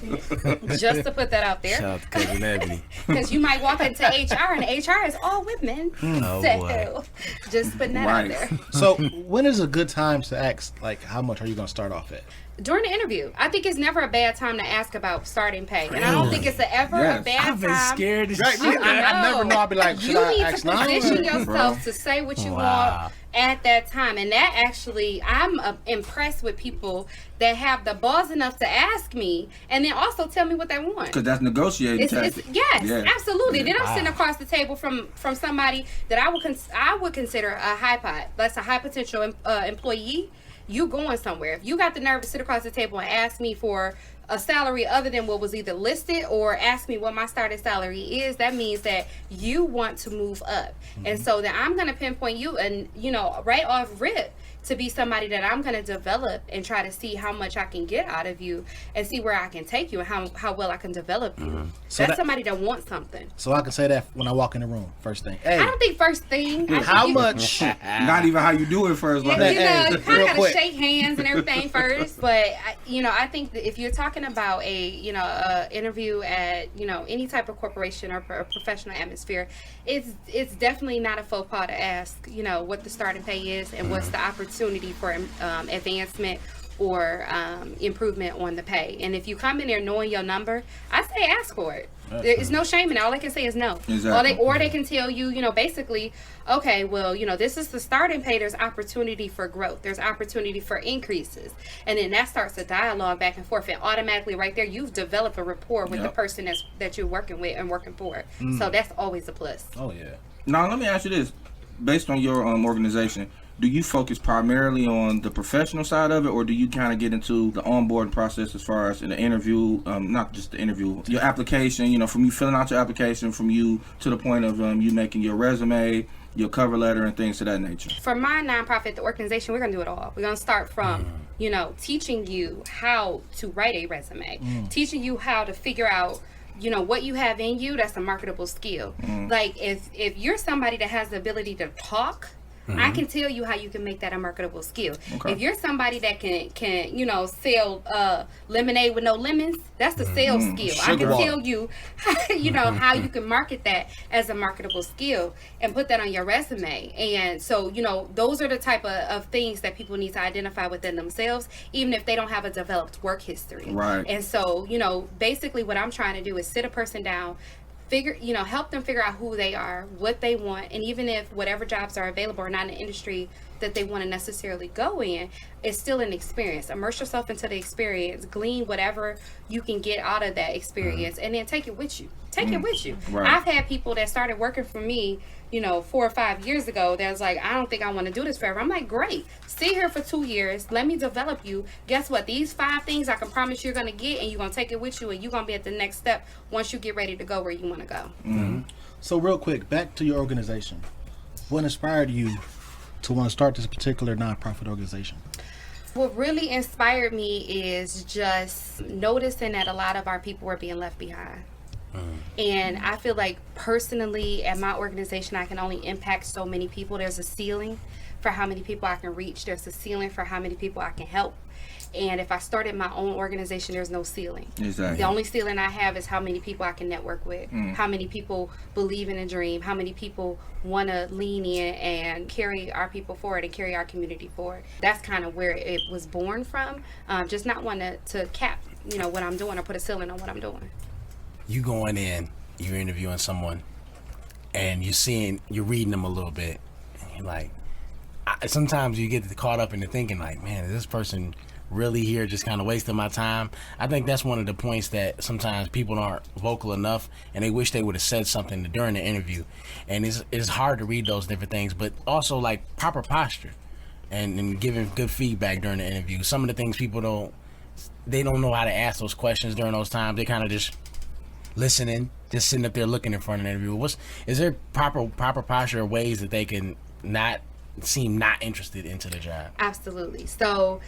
Just to put that out there. Shout out to Cousin Ebony. Because you might walk into HR and HR is all women. So just putting that out there. So when is a good time to ask, how much are you going to start off at? During the interview. I think it's never a bad time to ask about starting pay. And I don't think it's ever a bad time. I've been scared. I never know. I'll be like, you need to position yourself to say what you want at that time. And that actually, I'm impressed with people that have the balls enough to ask me and then also tell me what they want. Because that's negotiating tactic. Yes, absolutely. Then I'm sitting across the table from somebody that I would consider a high pot. That's a high potential employee. You going somewhere. If you got the nerve to sit across the table and ask me for a salary other than what was either listed or ask me what my starting salary is, that means that you want to move up. And so then I'm going to pinpoint you and, right off rip to be somebody that I'm going to develop and try to see how much I can get out of you and see where I can take you and how well I can develop you. So that's somebody that wants something. So I can say that when I walk in the room, first thing. Hey, I don't think first thing. How much? Not even how you do it first. You kind of got to shake hands and everything first. But, I think that if you're talking about a interview at, any type of corporation or a professional atmosphere, it's definitely not a faux pas to ask, what the starting pay is and what's the opportunity for advancement or improvement on the pay. And if you come in there knowing your number, I say ask for it. There is no shame in it. All they can say is no. Exactly. Or they can tell you, basically, okay, well, this is the starting pay. There's opportunity for growth. There's opportunity for increases. And then that starts a dialogue back and forth. And automatically right there, you've developed a rapport with the person that you're working with and working for. So that's always a plus. Oh, yeah. Now, let me ask you this. Based on your organization, do you focus primarily on the professional side of it, or do you kind of get into the onboarding process as far as in the interview, not just the interview, your application, from you filling out your application, from you to the point of you making your resume, your cover letter, and things of that nature? For my nonprofit, the organization, we're going to do it all. We're going to start from teaching you how to write a resume, teaching you how to figure out what you have in you. That's a marketable skill. Like if you're somebody that has the ability to talk, I can tell you how you can make that a marketable skill. Okay. If you're somebody that can sell lemonade with no lemons, that's a sales skill. I can tell you, how you can market that as a marketable skill and put that on your resume. And so, those are the type of things that people need to identify within themselves, even if they don't have a developed work history. Right. And so, basically what I'm trying to do is sit a person down, help them figure out who they are, what they want, and even if whatever jobs are available are not in the industry that they want to necessarily go in, it's still an experience. Immerse yourself into the experience, glean whatever you can get out of that experience, and then take it with you. It with you. Right. I've had people that started working for me, 4 or 5 years ago, that was like, I don't think I want to do this forever. I'm like, great. Stay here for 2 years. Let me develop you. Guess what? These 5 things I can promise you're going to get, and you're going to take it with you, and you're going to be at the next step once you get ready to go where you want to go. So real quick, back to your organization. What inspired you to want to start this particular nonprofit organization? What really inspired me is just noticing that a lot of our people were being left behind. And I feel like personally at my organization, I can only impact so many people. There's a ceiling for how many people I can reach. There's a ceiling for how many people I can help. And if I started my own organization, there's no ceiling. Exactly. The only ceiling I have is how many people I can network with, how many people believe in a dream, how many people want to lean in and carry our people forward and carry our community forward. That's kind of where it was born from. Just not wanting to cap, what I'm doing or put a ceiling on what I'm doing. You going in, you're interviewing someone, and you're reading them a little bit, and you're like, sometimes you get caught up into thinking like, man, is this person really here just kind of wasting my time? I think that's one of the points that sometimes people aren't vocal enough, and they wish they would have said something during the interview. And it's hard to read those different things, but also like proper posture and giving good feedback during the interview. Some of the things people don't know how to ask those questions during those times. They kind of just listening, just sitting up there looking in front of an interview. Is there proper posture or ways that they can not seem not interested into the job? Absolutely. So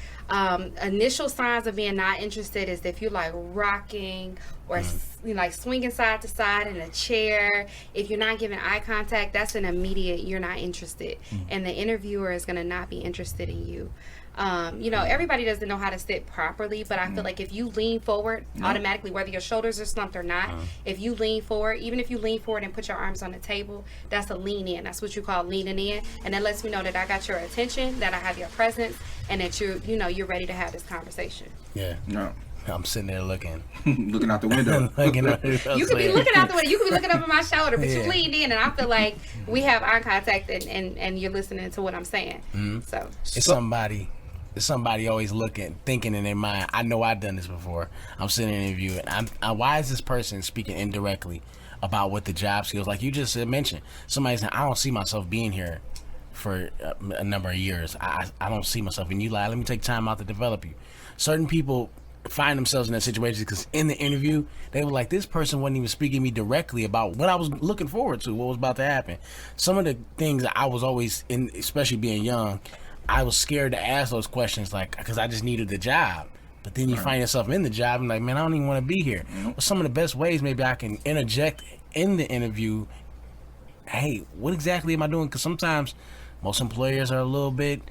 initial signs of being not interested is if you're like rocking or like swinging side to side in a chair. If you're not giving eye contact, that's an immediate you're not interested, and the interviewer is going to not be interested in you. Everybody doesn't know how to sit properly, but I feel like if you lean forward automatically, whether your shoulders are slumped or not, if you lean forward, even if you lean forward and put your arms on the table, that's a lean in. That's what you call leaning in. And that lets me know that I got your attention, that I have your presence, and that you're ready to have this conversation. Yeah. No. I'm sitting there looking out the window. You could be looking out the window. You could be looking up at my shoulder, but you leaned in, and I feel like we have eye contact, and you're listening to what I'm saying. So it's somebody always thinking in their mind, I know I've done this before. I'm sitting in an interview, and why is this person speaking indirectly about what the job skills? Like you just mentioned, somebody said, I don't see myself being here for a number of years. I don't see myself. And you like, let me take time out to develop you. Certain people find themselves in that situation because in the interview they were like, this person wasn't even speaking to me directly about what I was looking forward to, what was about to happen. Some of the things that I was always in, especially being young, I was scared to ask those questions, like, because I just needed the job. But then you find yourself in the job and like, man, I don't even want to be here. Well, some of the best ways maybe I can interject in the interview, hey, what exactly am I doing? Because sometimes most employers are a little bit,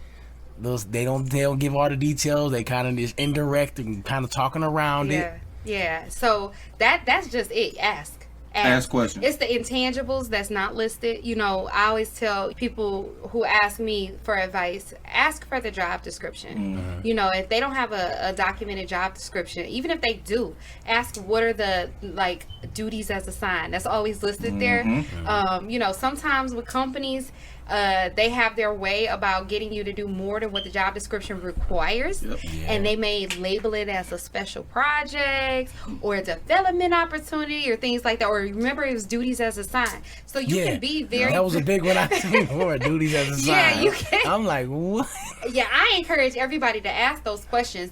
they don't give all the details. They kind of just indirect and kind of talking around it. Yeah. So that's just it. Ask questions. It's the intangibles that's not listed. I always tell people who ask me for advice, ask for the job description. If they don't have a documented job description, even if they do, ask what are the duties as assigned. That's always listed there. Sometimes with companies, they have their way about getting you to do more than what the job description requires. And they may label it as a special project or a development opportunity or things like that. Or remember, it was duties as assigned. So you can be very... That was a big one I seen before, duties as assigned. Yeah, you can. I'm like, what? Yeah, I encourage everybody to ask those questions.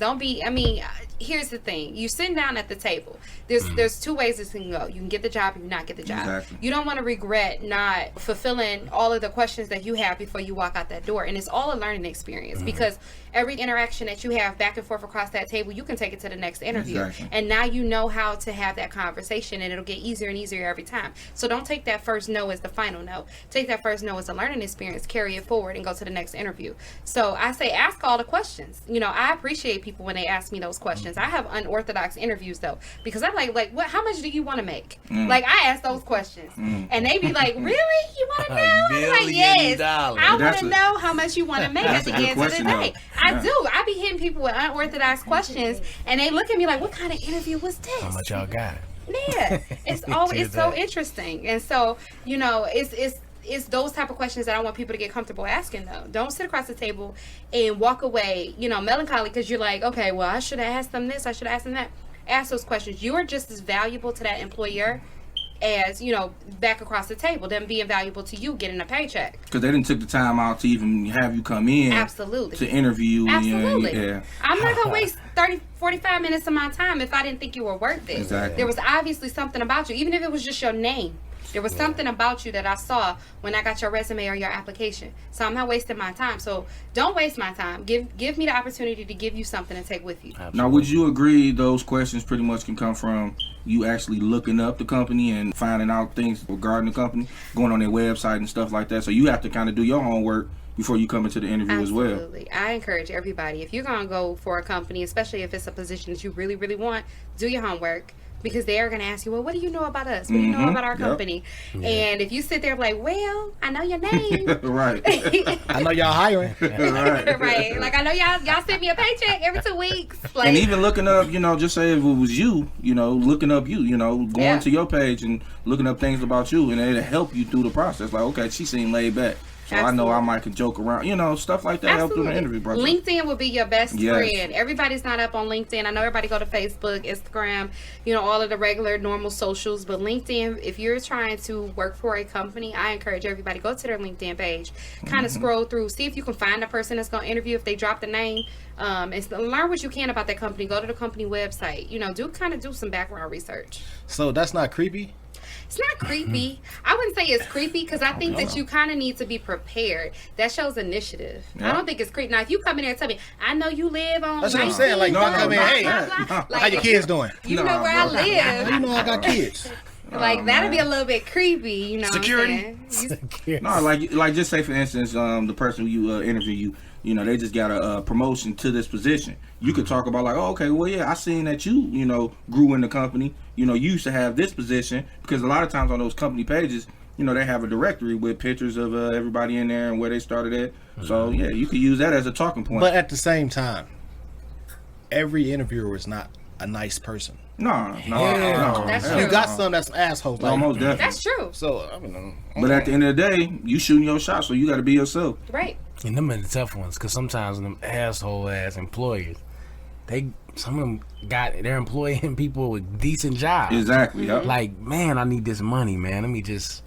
Here's the thing. You're sitting down at the table. There's two ways this can go. You can get the job or you not get the job. Exactly. You don't want to regret not fulfilling all of the questions that you have before you walk out that door. And it's all a learning experience because every interaction that you have back and forth across that table, you can take it to the next interview. Exactly. And now you know how to have that conversation, and it'll get easier and easier every time. So don't take that first no as the final no. Take that first no as a learning experience, carry it forward, and go to the next interview. So I say ask all the questions. You know, I appreciate people when they ask me those questions. I have unorthodox interviews though, because I'm like what? How much do you want to make? Like I ask those questions, and they be like, really? You want to know? I'm like, yes. I want to know how much you want to make at the end of the day. I do. I be hitting people with unorthodox questions, and they look at me like, what kind of interview was this? How much y'all got? Yeah, it's so interesting, and so you know, it's those type of questions that I want people to get comfortable asking though. Don't sit across the table and walk away, you know, melancholy because you're like, okay, well, I should have asked them this, I should have asked them that. Ask those questions. You are just as valuable to that employer as, you know, back across the table, them being valuable to you getting a paycheck. Because they didn't take the time out to even have you come in. Absolutely. To interview. Absolutely. Yeah. I'm not going to waste 30, 45 minutes of my time if I didn't think you were worth it. Exactly. There was obviously something about you, even if it was just your name. There was something about you that I saw when I got your resume or your application. So I'm not wasting my time. So don't waste my time. Give me the opportunity to give you something to take with you. Absolutely. Now, would you agree those questions pretty much can come from you actually looking up the company and finding out things regarding the company, going on their website and stuff like that? So you have to kind of do your homework before you come into the interview as well. Absolutely. I encourage everybody, if you're going to go for a company, especially if it's a position that you really, really want, do your homework. Because they are going to ask you, well, what do you know about us? What do you know about our company? And if you sit there like, well, I know your name. Right. I know y'all hiring. Right. Like, I know y'all send me a paycheck every 2 weeks. Like, And even looking up, you know, just say if it was you, you know, looking up you, you know, going to your page and looking up things about you, and it'll help you through the process. Like, okay, she seemed laid back. So Absolutely. I know I might can joke around, you know, stuff like that. Help through the interview process. LinkedIn will be your best Yes. friend. Everybody's not up on LinkedIn. I know everybody go to Facebook, Instagram, you know, all of the regular normal socials. But LinkedIn, if you're trying to work for a company, I encourage everybody go to their LinkedIn page, kind of scroll through, see if you can find a person that's going to interview if they drop the name, and learn what you can about that company. Go to the company website. You know, do some background research. So that's not creepy? It's not creepy. I wouldn't say it's creepy because I think that you kind of need to be prepared. That shows initiative. Yeah. I don't think it's creepy. Now, if you come in there and tell me, I know you live on. That's what I'm saying. Like, No, don't come in, hey, Like, how your kids doing? You No, know where bro. I live. How you know I got kids? Like, that'd be a little bit creepy, you know. Security? What I'm saying? No, like just say for instance, the person who you interview you know, they just got a promotion to this position. You could talk about like, oh, okay, well, yeah, I seen that you know, grew in the company. You know, you used to have this position because a lot of times on those company pages, you know, they have a directory with pictures of everybody in there and where they started at. So yeah, you could use that as a talking point. But at the same time, every interviewer is not a nice person. No. That's hell true. You got no. some that's assholes. Like, Almost definitely. That's true. So, I mean, But at the end of the day, you shooting your shot, so you got to be yourself. Right. And them are the tough ones, because sometimes them asshole ass employers, some of them they're employing people with decent jobs. Exactly. Yep. Like, man, I need this money, man. Let me just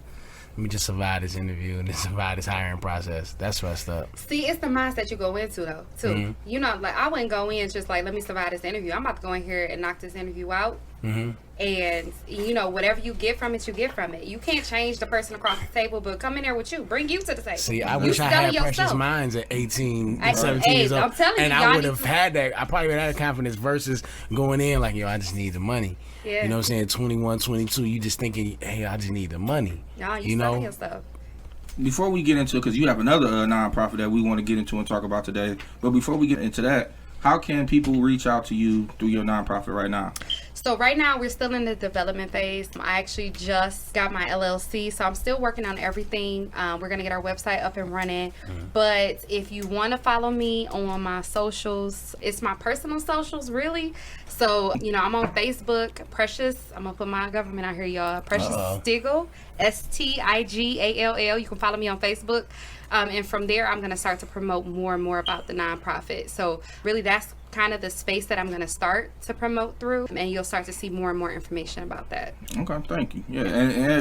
survive this interview and survive this hiring process. That's messed up. See, it's the mindset you go into though, too. Mm-hmm. You know, like I wouldn't go in just like, let me survive this interview. I'm about to go in here and knock this interview out. Mm-hmm. And you know, whatever you get from it, you get from it. You can't change the person across the table, but come in there with you, bring you to the table. See, I You wish I selling had precious yourself. minds at 18, Hey, 17 years old. I'm telling you, and y'all I would need have to- had that. I probably would have had confidence versus going in like, yo, I just need the money. Yeah. You know what I'm saying? 21, 22, you just thinking, hey, I just need the money. No, you know? selling yourself. Before we get into, because you have another nonprofit that we want to get into and talk about today, but before we get into that, how can people reach out to you through your nonprofit right now? So right now we're still in the development phase. I actually just got my LLC, so I'm still working on everything. We're gonna get our website up and running. But if you want to follow me on my socials, it's my personal socials really. So you know, I'm on Facebook, Precious. I'm gonna put my government out here, y'all. Precious Stigall, Stigall. You can follow me on Facebook. And from there, I'm going to start to promote more and more about the nonprofit. So really, that's kind of the space that I'm going to start to promote through. And you'll start to see more and more information about that. Okay, thank you. Yeah,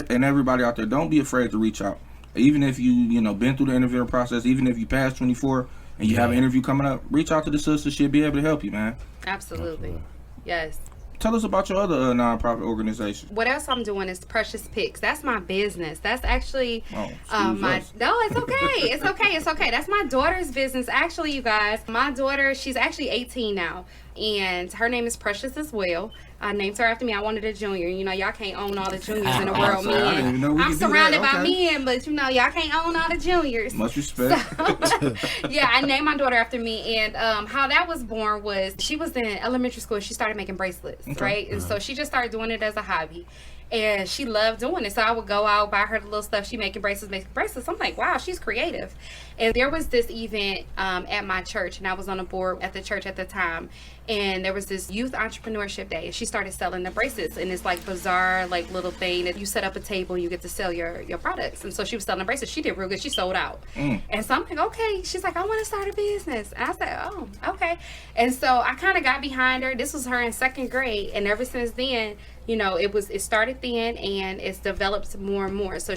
and everybody out there, don't be afraid to reach out. Even if you know, been through the interviewing process, even if you passed 24 and you have an interview coming up, reach out to the sister. She'll be able to help you, man. Absolutely. Yes. Tell us about your other nonprofit organization. What else I'm doing is Precious Picks. That's my business. That's actually my. No, it's okay. It's okay. It's okay. That's my daughter's business. Actually, you guys, my daughter, she's actually 18 now, and her name is Precious as well. I named her after me. I wanted a junior. You know, y'all can't own all the juniors in the world, men. I'm surrounded by men, but you know, y'all can't own all the juniors. Much respect. So, yeah, I named my daughter after me, and how that was born was she was in elementary school. She started making bracelets, right? And so she just started doing it as a hobby. And she loved doing it. So I would go out, buy her the little stuff. She making bracelets. I'm like, wow, she's creative. And there was this event at my church, and I was on a board at the church at the time. And there was this youth entrepreneurship day, and she started selling the bracelets. And it's like bizarre, like little thing that you set up a table and you get to sell your products. And so she was selling the bracelets. She did real good. She sold out. And so I'm like, okay. She's like, I want to start a business. And I said, oh, okay. And so I kind of got behind her. This was her in second grade, and ever since then, you know, it started then, and it's developed more and more. So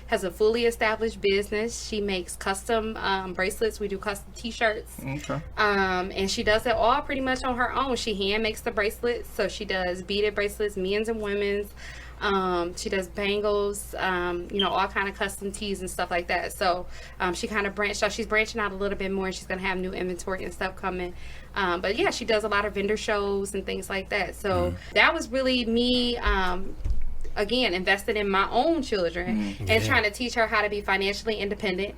has a fully established business. She makes custom bracelets. We do custom T-shirts. Okay. And she does it all pretty much on her own. She hand makes the bracelets. So she does beaded bracelets, men's and women's. She does bangles, you know, all kind of custom tees and stuff like that. So she kind of branched out. She's branching out a little bit more, and she's going to have new inventory and stuff coming. But yeah, she does a lot of vendor shows and things like that. So that was really me, again, invested in my own children and trying to teach her how to be financially independent.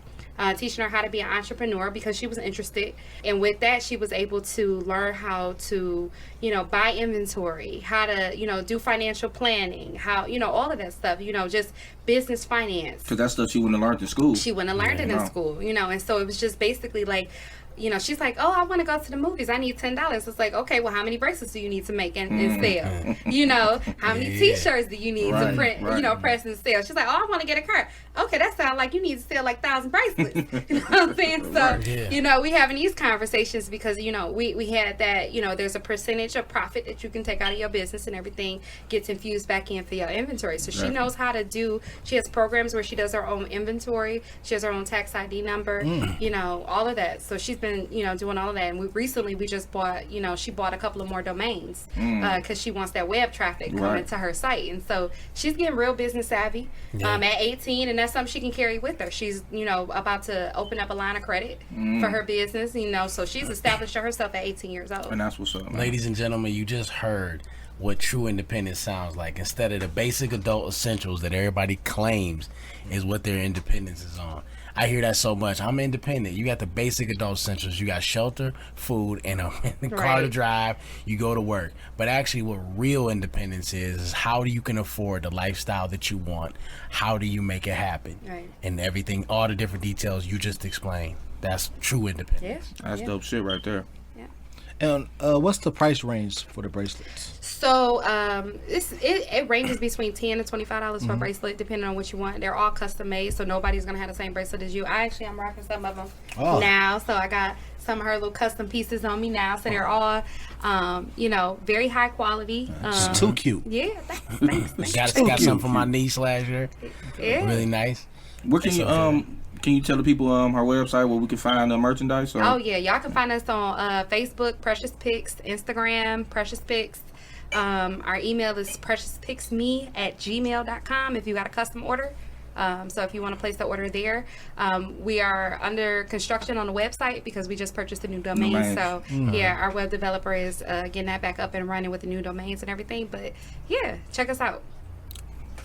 Teaching her how to be an entrepreneur because she was interested, and with that she was able to learn how to, you know, buy inventory, how to, you know, do financial planning, how, you know, all of that stuff, you know, just business finance. Because that stuff she wouldn't have learned in school. She wouldn't have learned it in school, you know, and so it was just basically like, you know, she's like, oh, I want to go to the movies. I need $10. It's like, okay, well, how many bracelets do you need to make and sell? You know, how many T-shirts do you need to print, you know, press and sell? She's like, oh, I want to get a car. Okay, that sounds like you need to sell like 1,000 bracelets. You know what I'm saying? So, you know, we having these conversations because, you know, we had that, you know, there's a percentage of profit that you can take out of your business and everything gets infused back in for your inventory. So she knows how to do, she has programs where she does her own inventory. She has her own tax ID number, you know, all of that. So she's been, you know, doing all of that. And we just bought, you know, she bought a couple of more domains because she wants that web traffic coming to her site. And so she's getting real business savvy at 18, and that's something she can carry with her. She's, you know, about to open up a line of credit for her business, you know, so she's established herself at 18 years old. And that's what's up, man. Ladies and gentlemen, you just heard what true independence sounds like. Instead of the basic adult essentials that everybody claims is what their independence is on. I hear that so much. I'm independent. You got the basic adult essentials. You got shelter, food, and a car to drive. You go to work. But actually what real independence is how do you can afford the lifestyle that you want? How do you make it happen? Right. And everything, all the different details you just explained. That's true independence. Yeah. That's dope shit right there. And what's the price range for the bracelets? So it ranges between $10 to $25 for a bracelet, depending on what you want. They're all custom made, so nobody's gonna have the same bracelet as you. I'm rocking some of them now, so I got some of her little custom pieces on me now. So they're all, you know, very high quality. It's too cute. Yeah, thanks. Got something for my niece last year. Yeah, really nice. Where can you Can you tell the people her website where we can find the merchandise? Or? Oh yeah, y'all can find us on Facebook, Precious Picks, Instagram, Precious Picks. Our email is preciouspicksme@gmail.com if you got a custom order. So if you want to place the order there, we are under construction on the website because we just purchased a new domain. So yeah, our web developer is getting that back up and running with the new domains and everything. But yeah, check us out.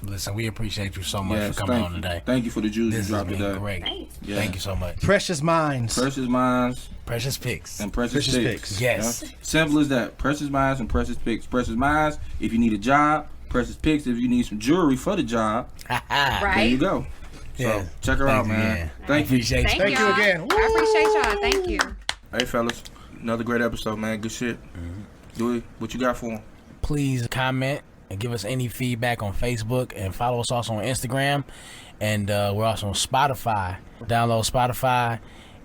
Listen, we appreciate you so much for coming on today. Thank you for the juice you dropped today. Great. Yeah. Thank you so much. Precious Minds. Precious Minds. Precious Picks. And Precious Picks. Yes. Yeah. Simple as that. Precious Minds and Precious Picks. Precious Minds if you need a job. Precious Picks if you need some jewelry for the job. Right. There you go. So check her out, man. Thank you. Thank you again. I appreciate y'all. Thank you. Hey, fellas. Another great episode, man. Good shit. Do it. What you got for them? Please comment and give us any feedback on Facebook and follow us also on Instagram. And we're also on Spotify. Download Spotify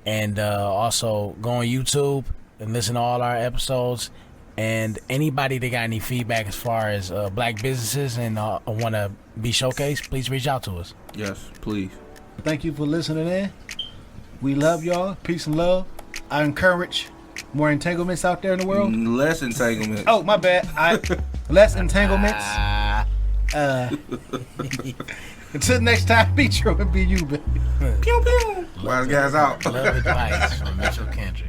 and also go on YouTube and listen to all our episodes. And anybody that got any feedback as far as black businesses and want to be showcased, please reach out to us. Yes, please. Thank you for listening in. We love y'all. Peace and love. I encourage more entanglements out there in the world. Less entanglements. Oh, my bad. less entanglements. Until next time, be true and be you, baby. Pew pew. Wise guys out. Love advice from Mitchell Kendrick.